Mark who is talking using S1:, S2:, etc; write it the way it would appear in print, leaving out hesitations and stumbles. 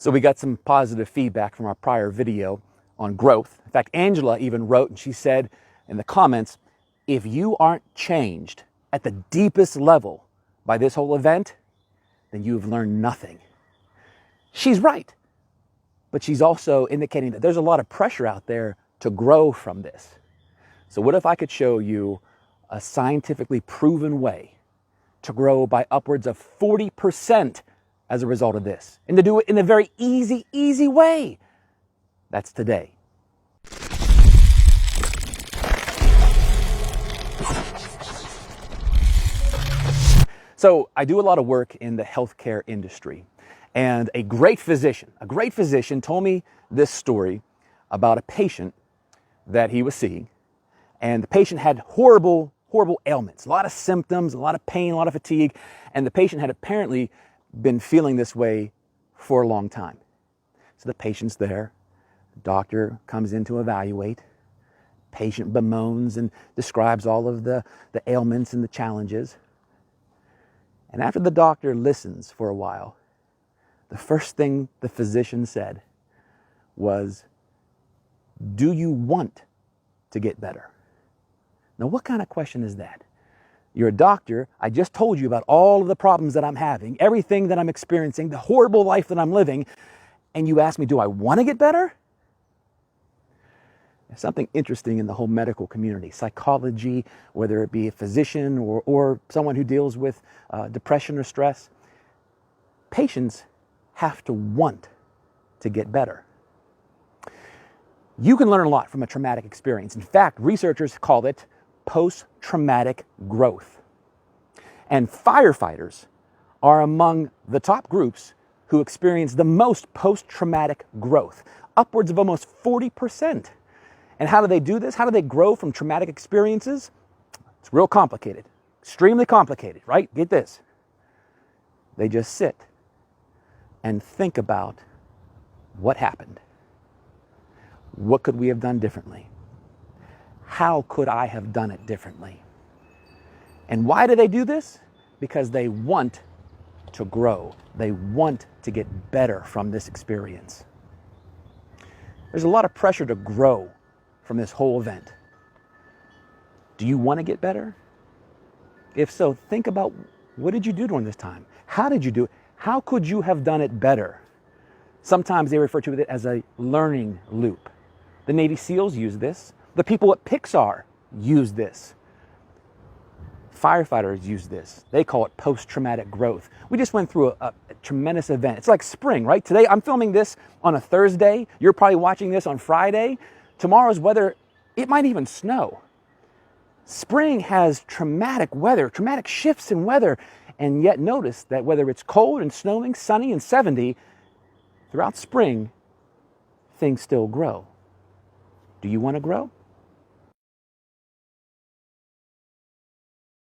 S1: So we got some positive feedback from our prior video on growth. In fact, Angela even wrote, and she said in the comments, if you aren't changed at the deepest level by this whole event, then you've learned nothing. She's right, but she's also indicating that there's a lot of pressure out there to grow from this. So what if I could show you a scientifically proven way to grow by upwards of 40% as a result of this, and to do it in a very easy way? That's today. So I do a lot of work in the healthcare industry, and a great physician told me this story about a patient that he was seeing, and the patient had horrible ailments, a lot of symptoms, a lot of pain, a lot of fatigue, and the patient had apparently been feeling this way for a long time. So the patient's there, the doctor comes in to evaluate, patient bemoans and describes all of the ailments and the challenges. And after the doctor listens for a while, the first thing the physician said was, "Do you want to get better?" Now, what kind of question is that? You're a doctor. I just told you about all of the problems that I'm having, everything that I'm experiencing, the horrible life that I'm living, and you ask me, do I want to get better? There's something interesting in the whole medical community, psychology, whether it be a physician or someone who deals with depression or stress. Patients have to want to get better. You can learn a lot from a traumatic experience. In fact, researchers call it post-traumatic growth. And firefighters are among the top groups who experience the most post-traumatic growth, upwards of almost 40%. And how do they do this? How do they grow from traumatic experiences? It's real complicated, extremely complicated, right? Get this. They just sit and think about what happened. What could we have done differently? How could I have done it differently? And why do they do this? Because they want to grow. They want to get better from this experience. There's a lot of pressure to grow from this whole event. Do you want to get better? If so, think about, what did you do during this time? How did you do it? How could you have done it better? Sometimes they refer to it as a learning loop. The Navy SEALs use this. The people at Pixar use this. Firefighters use this. They call it post-traumatic growth. We just went through a tremendous event. It's like spring, right? Today, I'm filming this on a Thursday. You're probably watching this on Friday. Tomorrow's weather, it might even snow. Spring has traumatic weather, traumatic shifts in weather. And yet notice that whether it's cold and snowing, sunny and 70, throughout spring, things still grow. Do you want to grow?